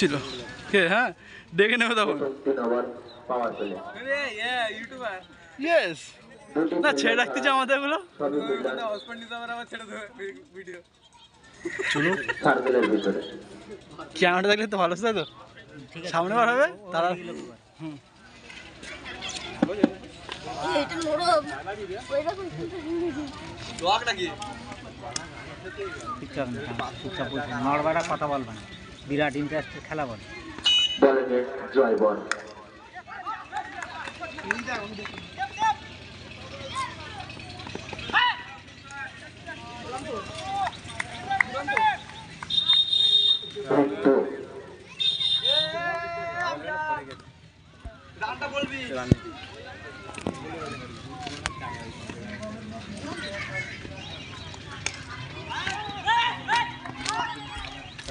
ছিল কে হ্যাঁ দেখে নেবে তখন ইয়েস না ছেড়ে রাখতে চাই আমাদের এগুলো চলুন ক্যামেরা দেখলে তো ভালো তো সামনে বার হবে তারা হুম নড়বাড়া কথা বলবেন বিরাট ইন্টারেস্টের খেলা বল জয় বল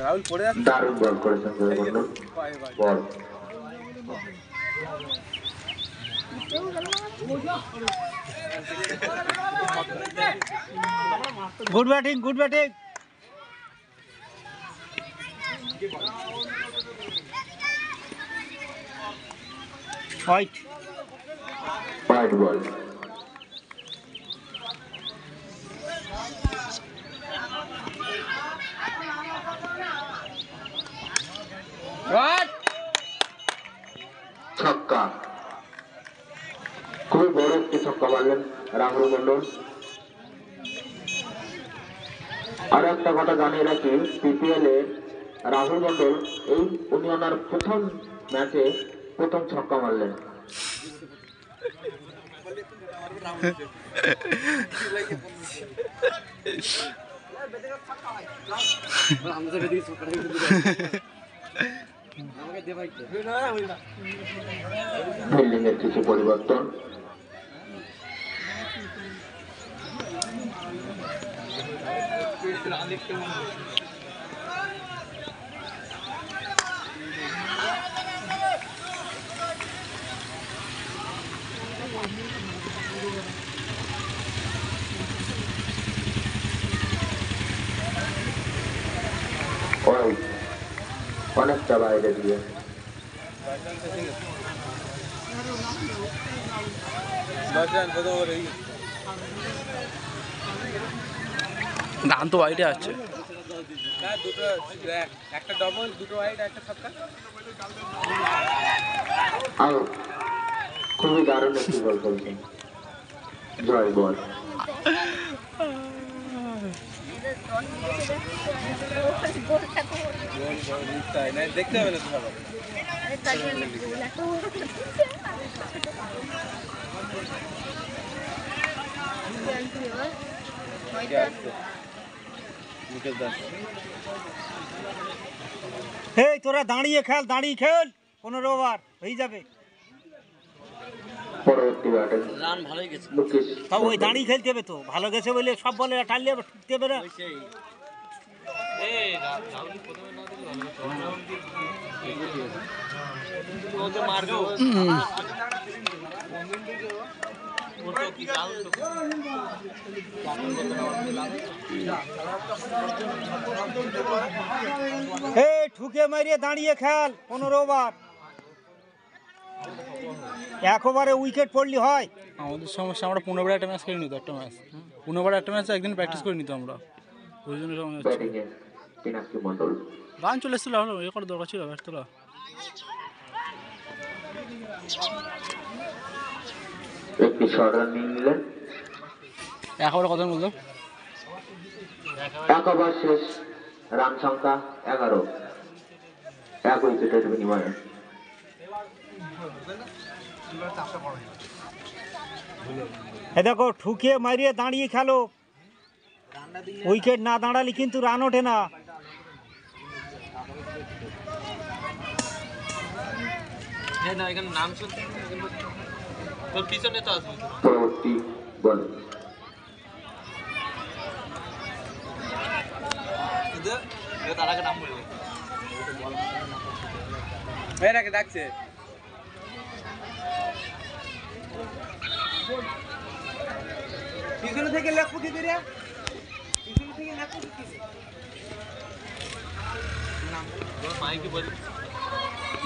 রাহুল পড়ে যাচ্ছে দারুণ বল করেছেন ball good batting good batting white white ball ছক্কা খুবই বড় একটি ছক্কা মারলেন রাহুল মন্ডল। আর একটা কথা জানিয়ে রাখি পিপিএল এর রাহুল মন্ডল উনি ওনার প্রথম ম্যাচে প্রথম ছক্কা মারলেন। ফিল্ডিং এর কিছু পরিবর্তন অনেকটা বাইরে দিয়ে ধান তো বাইরে আছে একটা ডবল দুটো ওয়াইড একটা ছক্কা খুবই দারুণ একটি বল করছেন জয় বল দেখতে হবে না এই তোরা দাঁড়িয়ে খেল 15 ওভার হয়ে যাবে পরবর্তী ব্যাটে রান ভালোই গেছে মুকেশ তাও ওই দাঁড়িয়ে খেলতে হবে তো ভালো গেছে বলে সব বলে টানলে আবার ঠুকতে হবে না এই ঠুকে মারিয়ে দাঁড়িয়ে খেল 15 ওভার এক ওভারে উইকেট পড়লি হয় আমাদের সমস্যা আমরা 15 বার একটা ম্যাচ খেলে নিত একটা ম্যাচ 15 বার একটা ম্যাচ একদিন প্র্যাকটিস করে নিত আমরা ওই জন্য সমস্যা গান চলে এসেছিল হলো এ করার দরকার ছিল ব্যাট তোলা একটি শর্ট রান নিয়ে নিলেন এক ওভারে কথা বললো এক ওভার শেষ রান সংখ্যা 11 এক উইকেটের বিনিময়ে এ দেখো ঠুকে মারিয়ে দাঁড়িয়ে খেলো উইকেট না দাঁড়ালে কিন্তু রান ওঠে না পরবর্তী বল ডাকছে পিছনে থেকে লেখো কি রে পিছনে থেকে লেখো কি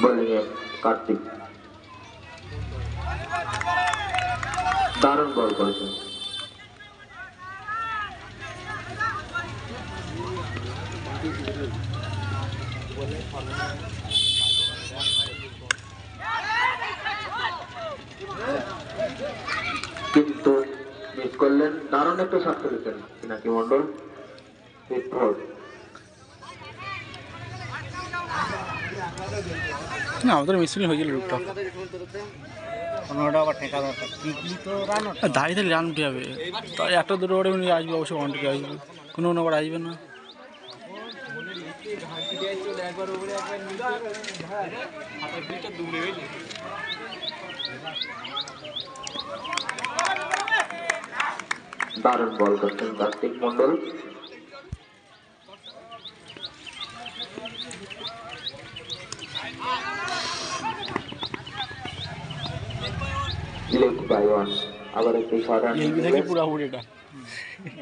বোলিংয়ে কার্তিক দারুণ বল করেছেন। কিন্তু মিস করলেন, দারুণ একটা শট করেছেন পিনাকি মন্ডল। না আমাদের মিসফিল্ডিং হয়ে গেল রূপটা। পনেরোটা আবার ঠেকা দরকার, টিকলি তো রান ওঠে। দাঁড়িয়ে দাঁড়িয়ে রান উঠে যাবে, তাই একটা দুটো ওভারে উনি আসবে, অবশ্যই ওয়ানটিতে আসবে, কোনো ওভার আসবে না। দারুণ বল করছেন Kartik Mondal. Leg by one, আবার একটি শট রান এলবি থেকে পুরাপুরি এটা।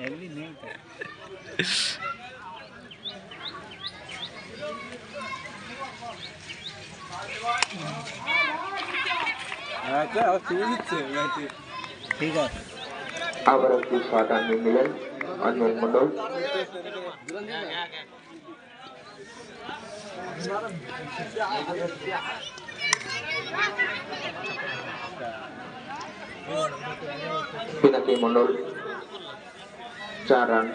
এমনি নেই তো। আচ্ছা আবার চলে দিচ্ছে ম্যাচে। ঠিক আছে, আবার একটি শট রান নিলেন অঞ্জন মন্ডল। পিনাকি মন্ডল 4 রান।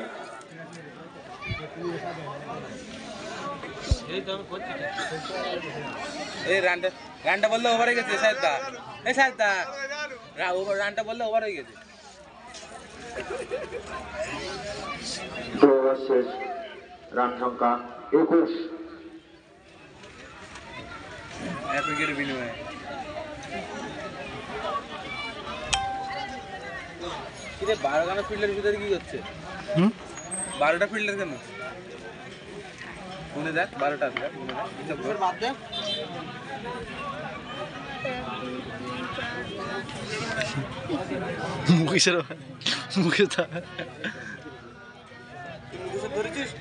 এই রানটা বললে ওভার হয়ে গেছে সাইদা। এই সাইদা রানটা বললে ওভার হয়ে গেছে। শেষ, রান সংখ্যা 21। এত উইকেটের বিনিময়ে কিরে 12 খানা ফিল্ডের ভিতরে কি করছে? 12টা ফিল্ডার কেন? শুনে দেখ 12টা আছে, শুনে দেখ বাদ দে। মুখের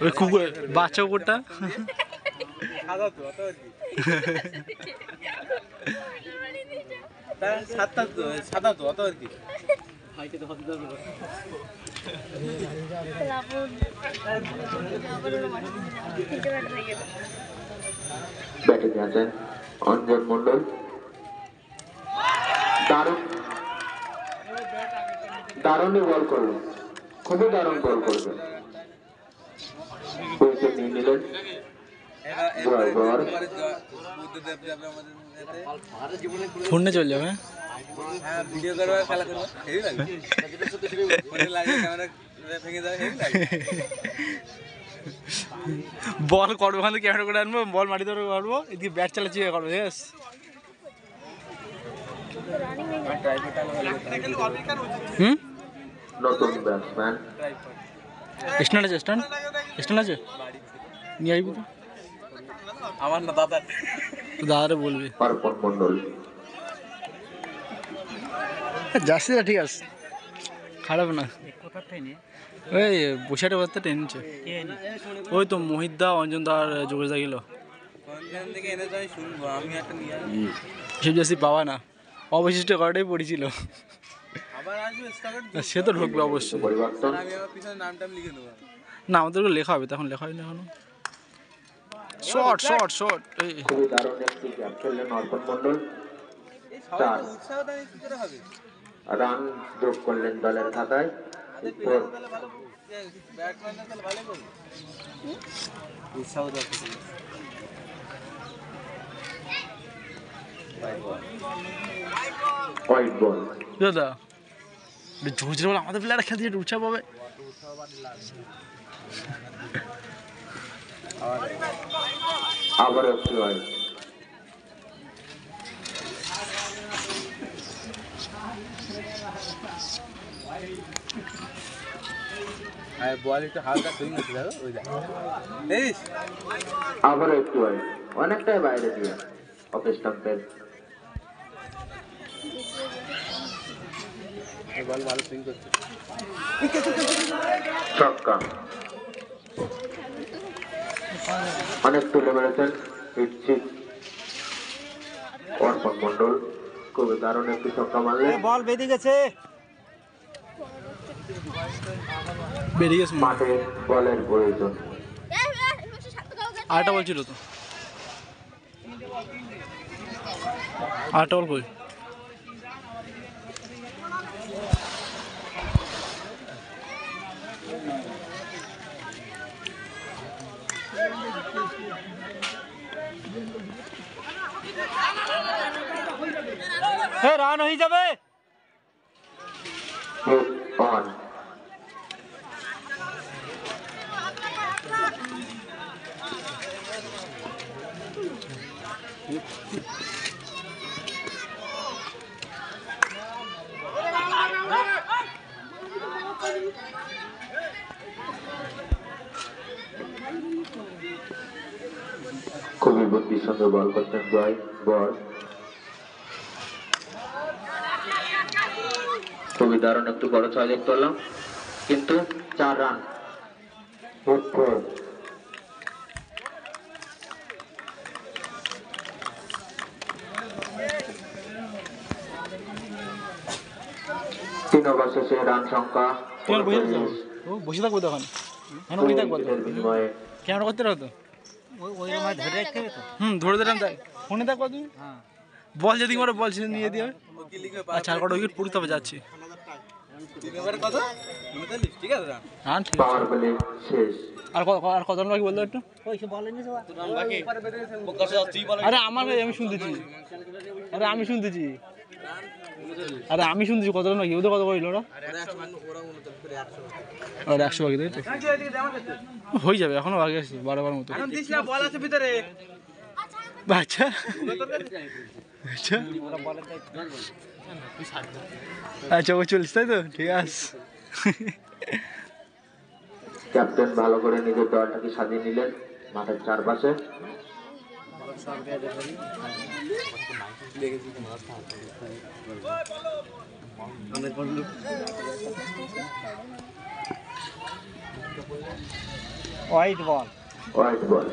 ওই কুকুর বাচ্চা কুকুরটা সাদা তো অত আর কি। সাদা তো অত আর কি। ব্যাটিং আছেন অঞ্জন মন্ডল। দারুণই বল করলেন, খুবই দারুণ বল করবেন। উইকেট নিয়ে নিলেন জয় বর। ফোনে চলে যাবে। হ্যাঁ ভিডিও করবো, খেলা করবো, হেভি লাগে। ফোনে লাগিয়ে ক্যামেরা ভেঙে যাবে, হেভি লাগে। বল করবো, ওখানে ক্যামেরা করে আনবো, বল মাটিতে করবো, এদিকে ব্যাট চালাচ্ছি করবো। ইয়েস, নতুন ব্যাটসম্যান স্ট্যান্ড আছে, স্ট্যান্ড আছে, নিয়ে আসবি তো। আমার না দাদা, তো দাদারে বলবি। অর্পণ মন্ডল। জার্সিটা ঠিক আছে, খারাপ না। কোথায় নিয়ে ওই বসিয়াটা বসতে টেনছে, ওই তো মোহিতদা, অঞ্জন দা আর যোগেশ দা গেল। কোনখান থেকে এনে তো আমি শুনবো, আমি একটা নিয়ে আসবো। সব জার্সি পাওয়া না, অবশিষ্ট করাটাই পড়েছিল। আবার আসবে স্টকের, সে তো ঢুকবে অবশ্যই। পরিবর্তন, আমি আমার পিছনে নামটাম লিখে নেবো। না আমাদেরকে লেখা হবে, তখন লেখা হয়নি এখনো। শর্ট শর্ট শর্ট, এই খুবই দারুণ একটি ক্যাচ খেললেন অর্পণ মন্ডল। এই সবাই তো উৎসাহটা কি করে হবে? রান যোগ করলেন দলের খাতায়। এরপর তাহলে ভালো ব্যাটম্যান তাহলে ভালো করবে, উৎসাহ দরকার। White ball. দাদা জোর জোর বলে আমাদের প্লেয়ার খেলতে একটু উৎসাহ পাবে। আবার একটি হোয়াইট। আর বল একটু হালকা সুইং হচ্ছে, দেখো ওই দেখ। এই আবার একটি হোয়াইট, অনেকটাই বাইরে দিয়ে অফ স্টাম্পের। বল ভালো সুইং করছে। ছক্কা, অনেক তুলে মেরেছেন হিট 6 অর্পণ মণ্ডল খুবই দারুণ একটি ছক্কা মারলেন। বল বেঁধে গেছে। বেরিয়ে গেছে। মাঠে বলের প্রয়োজন। আরেকটা বল ছিল তো, আরেকটা বল কই? রান হয়ে যাবে। Hit on. খুবই বুদ্ধির সঙ্গে বল করতেন জয়। বল খুবই দারুণ একটু বড় ছয় দেখতে পেলাম, কিন্তু 4 রান। হিট 4। 3 ওভার শেষে রান সংখ্যা কেন বসে থাকবো? ও বসে থাকবো তখন, কেন বসে থাকবো? বিনিময়ে ক্যামেরা করতে রাখো তো। ওই রকম ধরে রাখতে হবে তো। ধরে দিলাম, তাই ফোনে থাকবো তুমি। বল যেদিকে মারো বল সেদিকে নিয়ে দিয়ে। আচ্ছা, আর কটা উইকেট পড়তে হবে, যাচ্ছি। 3 ওভারে কত? 39, ঠিক আছে রান। রান ঠিক আছে। পাওয়ার প্লে শেষ। আর কত রান বাকি বলতো একটু? রান বাকি প্রকাশ তুই বল। আরে আমি শুনতেছি, আমি শুনতেছি, কত রান বাকি? ওদের কত করিল ওরা? আর 100 বাকি, তাই তো? হয়ে যাবে, এখনো বাকি আছে 12 মতো। বল আছে ভিতরে। আচ্ছা আচ্ছা আচ্ছা, ও চলছে, তাই তো? ঠিক আছে। ক্যাপ্টেন ভালো করে নিজের দলটাকে সাজিয়ে নিলেন মাঠের চারপাশে। White ball. White ball.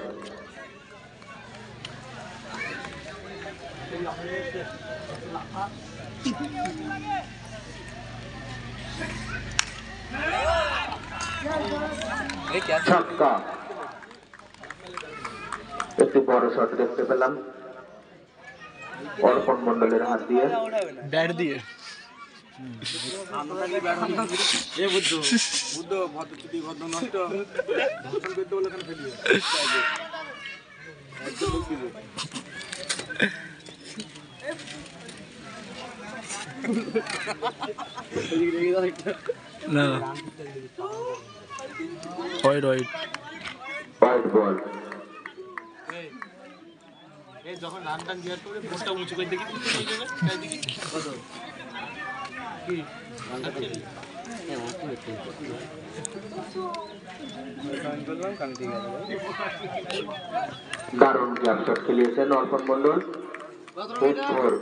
ছক্কা। একটি বড় শট দেখতে পেলাম অর্পণ মণ্ডলের হাত দিয়ে। ব্যাট দিয়ে। না, হোয়াইট হোয়াইট হোয়াইট বল। যখন রান টান দেওয়ার পরে বোর্ডটা উঁচু করে দেখি দারুণ গ্যাপ শট খেলিয়েছেন অর্পণ মণ্ডল। হিট 4।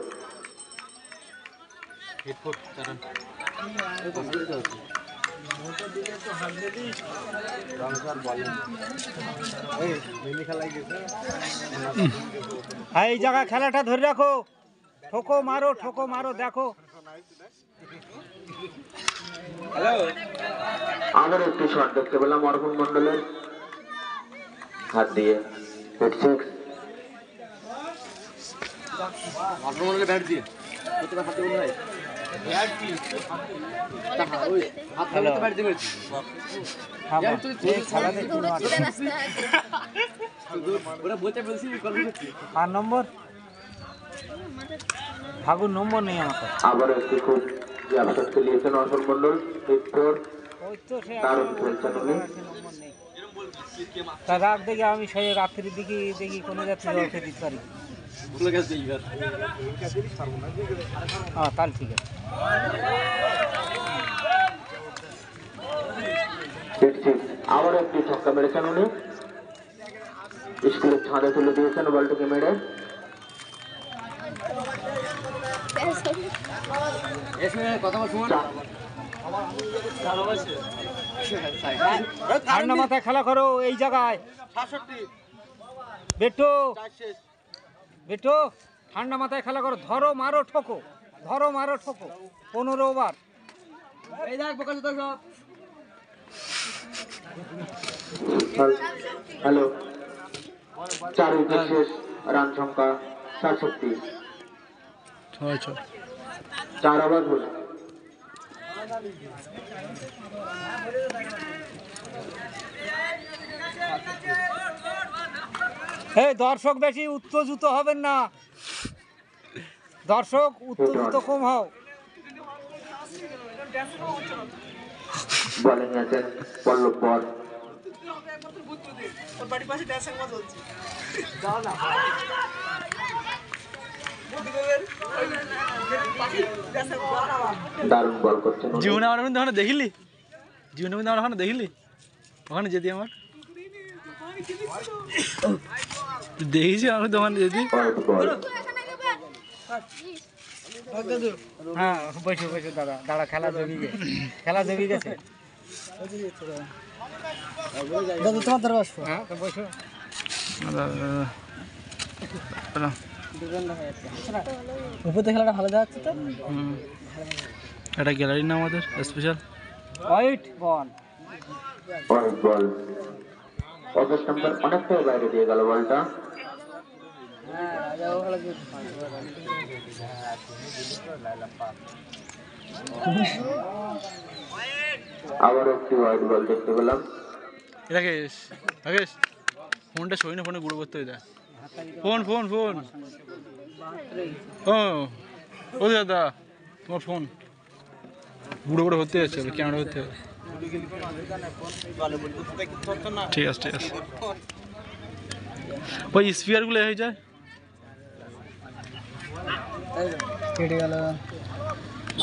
এই জায়গা খেলাটা ধরে রাখো, ঠোকো মারো দেখো। আবার একটি শট দেখতে পেলাম অর্পণ মণ্ডলের হাত দিয়ে। হিট 6। অর্পণ মণ্ডলের ব্যাট দিয়ে কতটা হাতে বল ভাই? ব্যাট দিয়ে হাত হাতে ব্যাট দিয়ে মেরেছি। ওরা বলতে বলছি কল করছি। আর নম্বর ফাগুন নম্বর নেই আমার কাছে। আবার একটি খুব গ্যাপ শট খেলিয়েছেন অর্পণ মণ্ডল। হিট 4। ওই তো সে দারুণ খেলছেন উনি। নম্বর নেই। তা রাত দেখে আমি সেই রাত্রির দিকে দেখি কোনো যাত্রী ওকে দিতে পারি। ভুলে গেছি এবার। হ্যাঁ, তাহলে ঠিক আছে। হিট 6। আবার একটি ছক্কা মেরেছেন উনি। স্কুলের ছাদে তুলে দিয়েছেন বলটিকে মেরে। এসে কথা বল শুনুন। ঠান্ডা মাথায় খেলা করো এই জায়গায়। 66 বেটো বেটো ঠান্ডা মাথায় খেলা করো, ধরো মারো ঠোকো, ধরো মারো ঠোকো। 15 ওভার। হ্যালো, 4 উইকেট শেষ, রান সংখ্যা 67। 6-6। 4 ওভার হল। এই দর্শক বেশি উত্তেজিত হবেন না, দর্শক উত্তেজিত কম হও। বলিং আছেন পল্লব বর। দারুণ বল করছেন উনি। জীবনে আমার কিন্তু ওখানে দেখিলি, জীবনে কিন্তু আমার ওখানে দেখিলি, ওখানে যেতে আমার দেখেছি আমি তো ওখানে যেতে। Point ball। হ্যাঁ বসে বসে দাদা, দাদা খেলা জমি গেছে, খেলা জমি গেছে। দাদা তোমার ধরে বসো। হ্যাঁ তো বসো। উপরে খেলাটা ভালো দেখাচ্ছে তো। এটা গ্যালারি না আমাদের special white ball. Point ball। August number অনেকটাই বাইরে দিয়ে গেল বলটা। আবার একটি হোয়াইট বল দেখতে পেলাম। রাকেশ, রাকেশ ফোনটা সই না, ফোনে গুঁড়ো করতে হয়। ফোন ফোন ফোন ও দাদা তোমার ফোন গুঁড়ো গুঁড়ো হতে যাচ্ছে, ক্যামেরা হতে হবে। ঠিক আছে ঠিক আছে, ওই স্পিয়ারগুলো হয়ে যায়।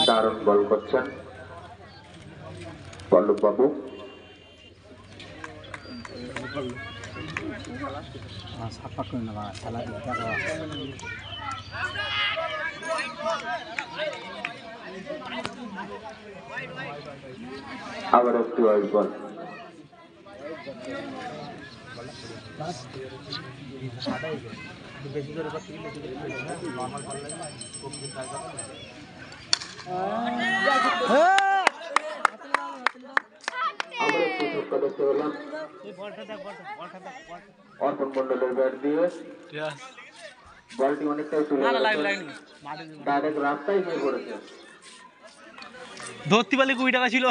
দারুণ বল করছেন পল্লব বাবু। আবার একটি হোয়াইট বল। আবার একটি ছক্কা দেখতে পেলাম অর্পণ মন্ডলের ব্যাট দিয়ে। বলটি অনেকটাই তুলে ডাইরেক্ট রাস্তায় গিয়ে পড়েছে। ধরতে পারলে 20 টাকা ছিল,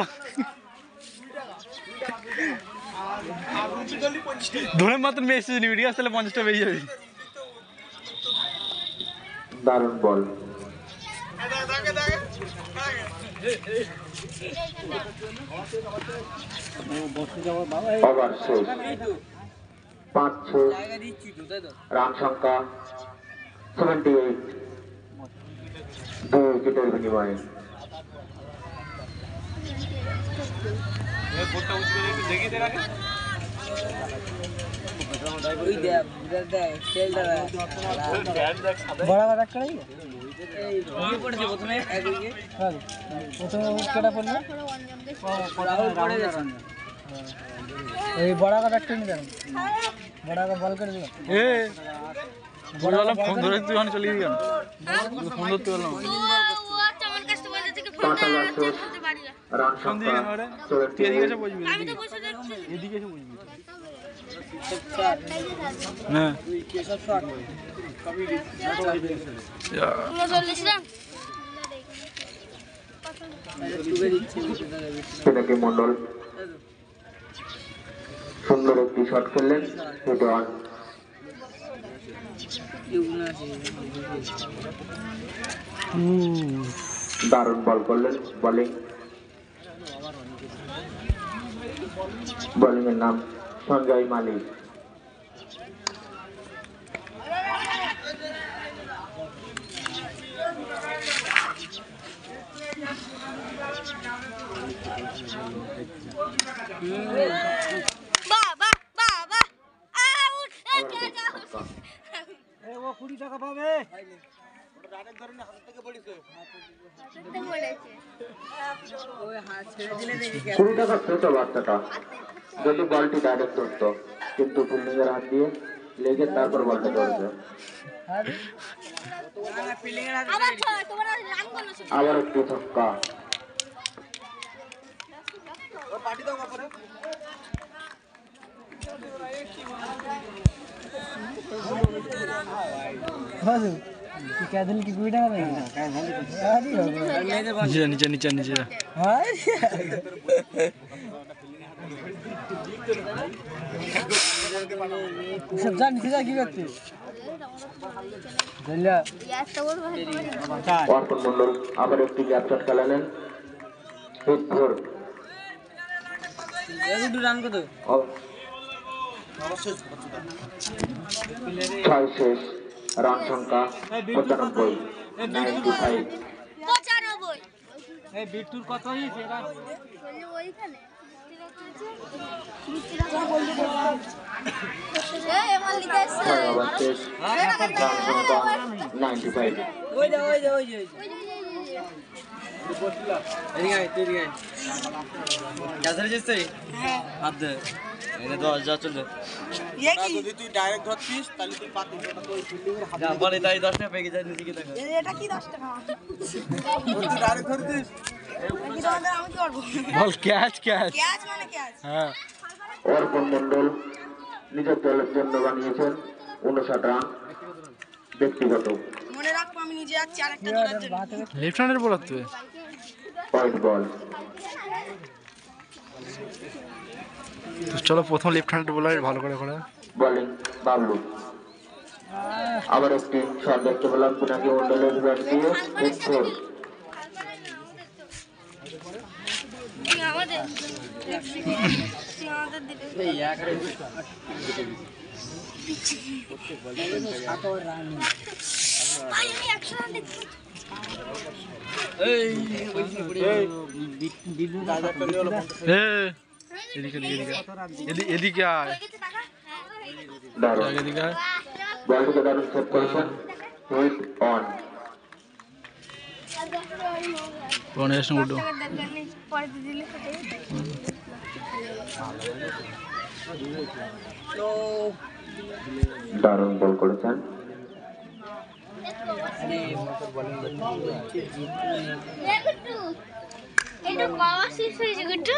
ধরে মাত্র মেসেজ নিবি, ঠিক আছে তাহলে 50 টাকা পেয়ে যাবি। দারুণ বল। ওভার শেষ, 5-6, রান সংখ্যা 78, 2 উইকেটের বিনিময়ে। ওই বড় কাটা একটা নিয়ে দেন, বড় কাটা বল করে দিল। ফোন ধরে তুই ওখানে চলে গেলি কেন? ফোন ধরতে পারলাম রান ফোন দিয়ে সংখ্যা কেন? তুই এদিকে এসে বসবি, এদিকে এসে বসবি। হ্যাঁ সেটাকে মন্ডল সুন্দর একটি শট খেললেন, হিট অন। দারুণ বল করলেন। বোলিং এর নাম সঞ্জয় মালিক। বাবা বাবা আউট। ও 20 টাকা পাবে। কুড়ি টাকা পেত বাচ্চাটা যদি বলটি ডাইরেক্ট ধরতো, কিন্তু ফিল্ডিং এর হাত দিয়ে লেগে তারপর বলটা ধরেছে। আবার তোমার রান করলো আবার একটি ছক্কা। নিচে নিচে নিচে নিচে অর্পণ মন্ডল আবার একটি গ্যাপ শট খেলালেন। Hit four. ছয় শেষ, রান সংখ্যা 95, 95। 95 এই বিট্টুর কত হয়েছে এবার? ওইখানে ছয় ওভার শেষ, রান সংখ্যা 95। যদি তুই ডাইরেক্ট ধরতিস তাহলে তুই পাতিস না, তো ওই ফিল্ডিংয়ের হাতে বলে তাই 10 টাকা পেয়ে যায় নিজেকে টাকা এটা কি 10 টাকা তুই ডাইরেক্ট ধরতিস কি তোমাদের আমি কি করবো বল ক্যাচ ক্যাচ ক্যাচ মানে ক্যাচ হ্যাঁ অর্পণ মন্ডল নিজের দলের জন্য বানিয়েছেন 59 রান ব্যক্তিগত। মনে রাখবো আমি নিজে যাচ্ছি আরেকটা দলের জন্য লেফট হ্যান্ডের বলার তুই পয়েন্ট বল। চলো প্রথম লেফট হ্যান্ডের বলার ভালো করে করা বোলিং বাবলু। আবার একটি শট দেখতে পেলাম পিনাকি মন্ডলের ব্যাট দিয়ে হিট ফোর। আমাদের এদিকে এদিকে এদিকে আয় দারুণ এদিকে আয় বলটিকে দারুণ সেভ করেছেন। Hit on. কোন এসে উঠো দারুণ বল করেছেন। এটা বাবা শেষ হয়েছে গুট্টু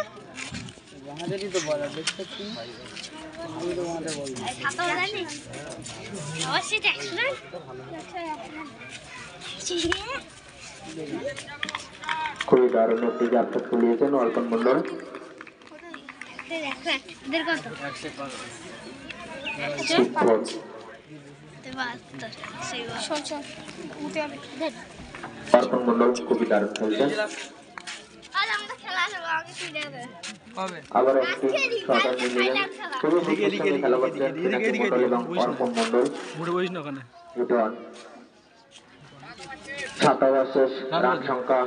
অবশ্যই খুবই দারুণ একটি যাত্রা তুলিয়েছেন অর্পণ মন্ডল। Hit four. অর্পণ মন্ডল খুবই দারুণ খেলছেন। আবার একটি শট নিয়ে নিলেন। খুবই সুন্দর খেলা করছেন পিনাকি মন্ডল এবং অর্পণ মন্ডল। মুড়ে বসিস না ওখানে হিট অন। 7 ওভার শেষ, রান সংখ্যা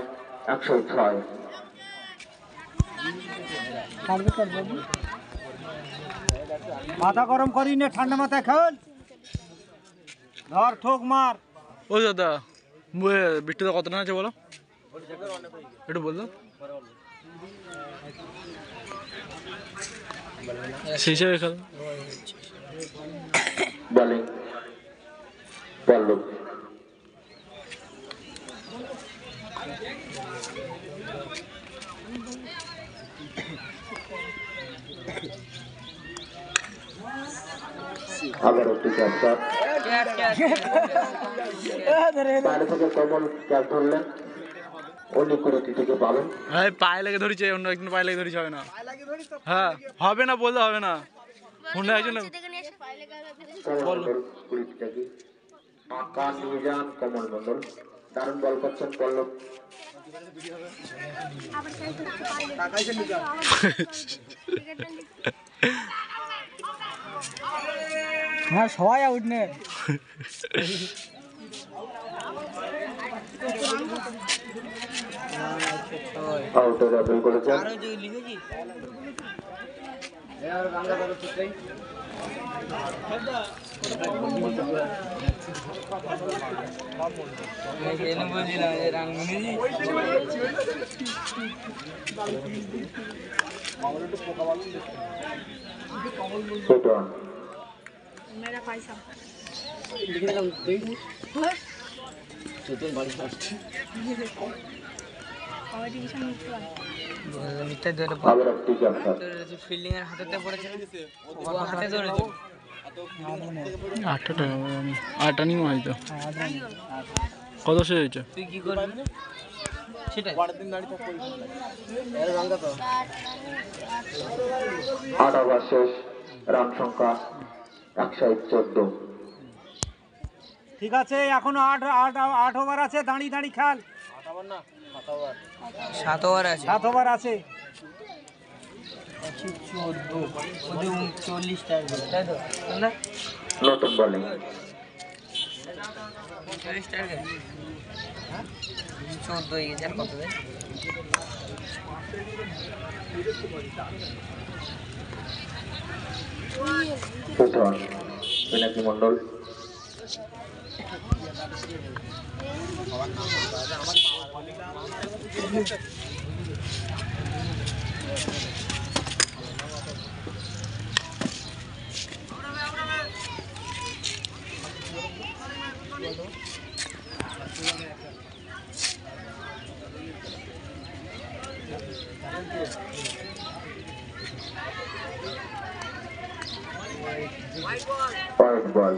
106। মাথা গরম করি না, ঠান্ডা মাথায় খেল, ধর ঠোক মার। ও দাদা বিট্টুদা কত রান আছে বলো একটু বললো সেই হিসাবে খেলো। বোলিং পল্লব। আবার একটি ক্যাচ শট। বাইরে থেকে কমল ক্যাচ ধরলেন। উনি কুড়িটি থেকে পাবেন। হ্যাঁ পায়ে লেগে ধরেছে, অন্য একজন পায়ে লেগে ধরেছে, হবে না। হ্যাঁ হবে না বললে হবে না, অন্য একজন কমল মন্ডল 20টি থেকে কান নিয়ে যান কমল মন্ডল। দারুণ বল করছেন পল্লব। হ্যাঁ সবাই আউট নে। আউটে ডাবল করেছেন। Hit on. मेरा पैसा আবার একটি ক্যাপ্টার ফিল্ডিং এর হাতেতে পড়েছে ও হাতে ধরেছে আটটা নিয়ে হয়তো কত শেষ হয়েছে তুই কি করবি সেটাই আট ওভার শেষ, রান সংখ্যা 114। ঠিক আছে, এখনো আট ওভার আছে, দাঁড়িয়ে দাঁড়িয়ে খেল। 7 ওভার আছে 7 ওভার আছে। 40 টার্গেট তাই তো না নতুন বোলিং 40 টার্গেট 14 হয়ে গেছে আর কত দেয় প্রথম Pinaki Mondal. White ball.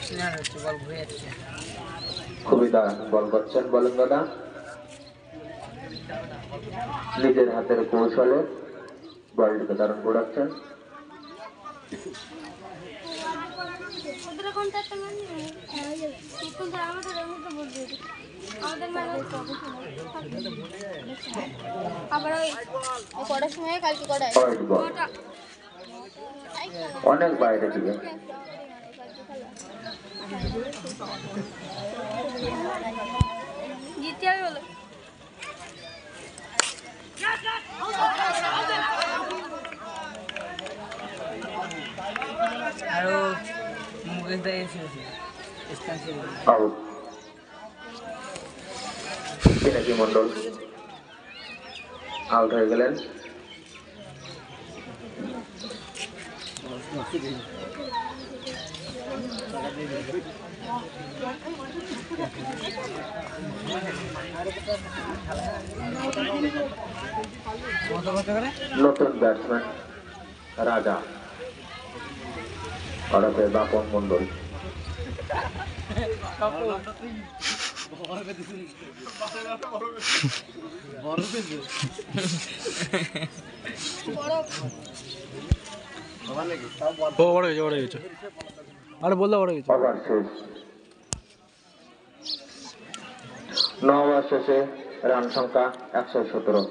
Spinner হচ্ছে বল ঘুরে যাচ্ছে খুবই দারুণ বল করছেন বোলিং দাদা, নিজের হাতের কৌশলে বলটিকে দারুণ ঘোরাচ্ছেন। আবার ওই কটার সময় কালকে কটায় হোয়াইট বল অনেক বাইরে থেকে। জিততে হবে বলো আরো মুকেশ দা এসে আউট পিনাকি মন্ডল আউট হয়ে গেলেন। নতুন ব্যাটসম্যান রাজা ওরফে বাপন মন্ডল। ও বড় হয়েছে আরে বললে বড় হয়েছে। ওভার শেষ, 9 ওভার শেষে রান সংখ্যা 117।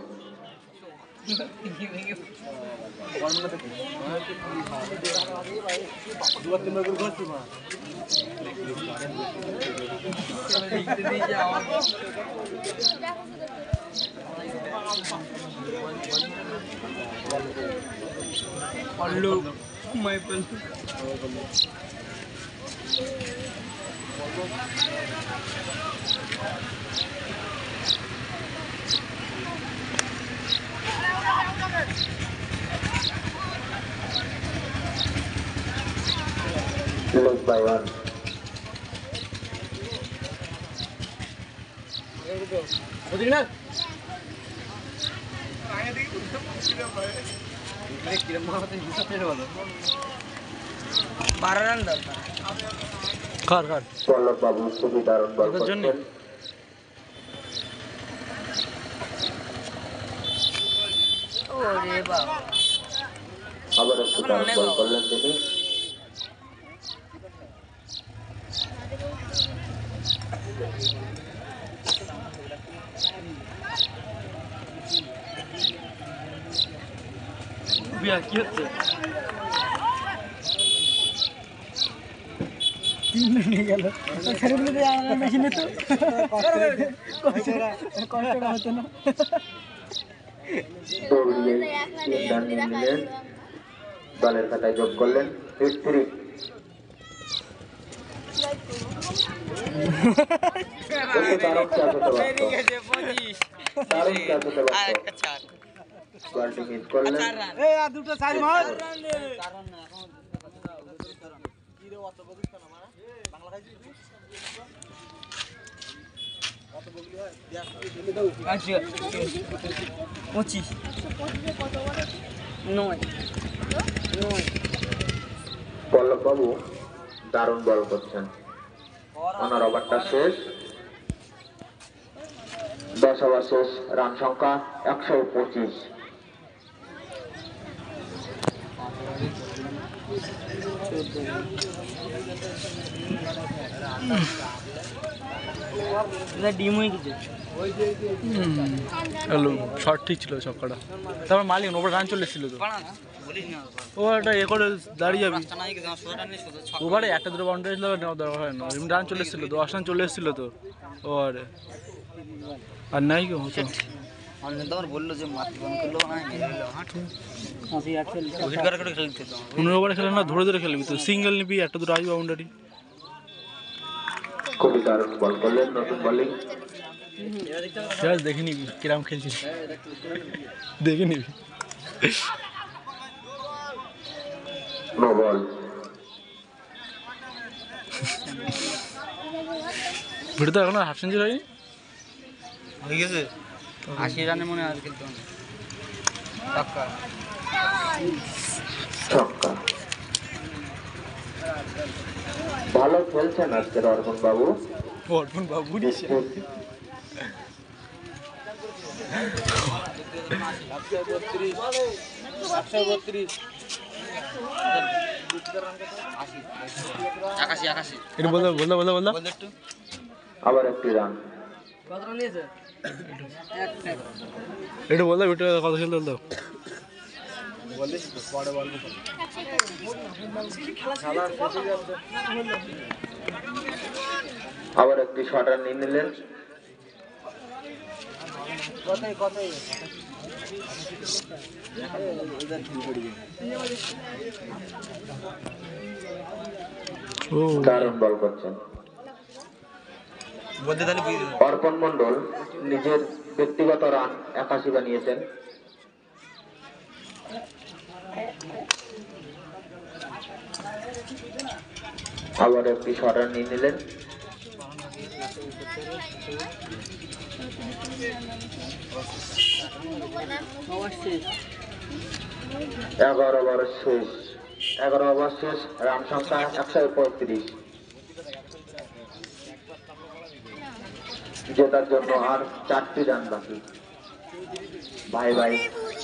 Look by one. বারো রান দরকার কার পল্লব বাবু খুবই দারুণ বল ওদের জন্য? করছেন। ওরে বাবা আবার একটু দারুণ বল করলেন তিনি। কি হচ্ছে দৌড়িয়ে 3 রান নিয়ে নিলেন। দলের খাতায় যোগ করলেন হিট 3। দারুণ ক্যাচ হতে পারত, দারুণ ক্যাচ হতে পারত, বলটি মিস করলেন। দুটো চার মার পল্লব বাবু দারুণ বল করছেন। ওনার ওভারটা শেষ, 10 ওভার শেষ, রান সংখ্যা 125। ডিম হয়ে গেছে। হ্যালো, শর্ট ঠিক ছিল ছক্কাটা। তারপর মালিক ওভার রান চলে এসেছিল তো, ও একটা এ করে দাঁড়িয়ে যাবি। ওভারে একটা দুটো বাউন্ডারি নেওয়া দরকার হয় না, এমনি রান চলে এসেছিল তো, 10 রান চলে এসেছিল তো ওভারে। আর নাই কেউ হতো বললো যে মাতৃবান করলো না 15 ওভারে খেলে না, ধরে ধরে খেলবি তো, সিঙ্গেল নিবি, একটা দুটো আসবে বাউন্ডারি। খুবই দারুণ বল করলেন, নতুন বোলিং। সিরাজ দেখে নিবি কিরাম খেলছিস, দেখে নিবি। No ball. ভিডিও তো এখন হাফ সেঞ্চুরি হয়নি, হয়ে গেছে 80 রানে মনে হয় খেলতে হবে। ছক্কা। ভালো খেলছেন আজকের অর্পণ বাবু। অর্পণ বাবু এটা বললো বললো বললো বললো আবার একটি রান। এটা বললো এটা কথা খেলতে বলতো। আবার একটি শট রান নিয়ে নিলেন। দারুণ বল করছেন অর্পণ মন্ডল। নিজের ব্যক্তিগত রান 81 বানিয়েছেন। আবার একটি শট রান নিয়ে নিলেন। এগারো ওভার শেষ, রান সংখ্যা 135। জেতার জন্য আর 4টি রান বাকি। ভাই ভাই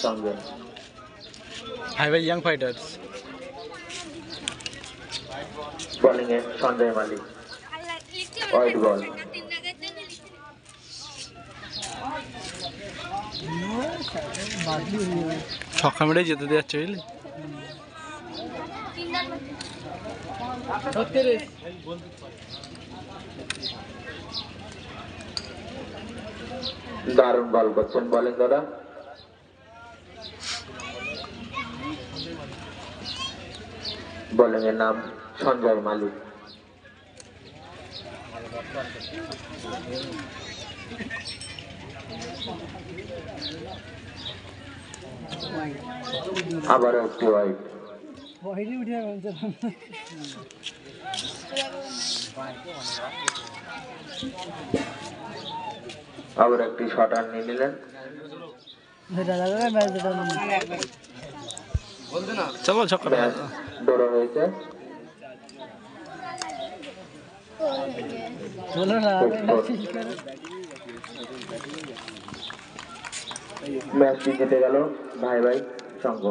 সঙ্গে হাই ভাই ইয়াং ফাইটার্স। বোলিং এ সঞ্জয় মালিক, ওয়াইড বল। ছক্কা মেরে যেতে যাচ্ছে বুঝলি। দারুণ বল করছেন বোলিং দাদা। বোলিং এর নাম সঞ্জয় মালিক। আবার একটি ওয়াইড। আবার একটি শট রান নিয়ে নিলেন। চলো ছক্কা ম্যাচ ড্র হয়েছে। ম্যাচটি জিতে গেল ভাই ভাই সংঘ।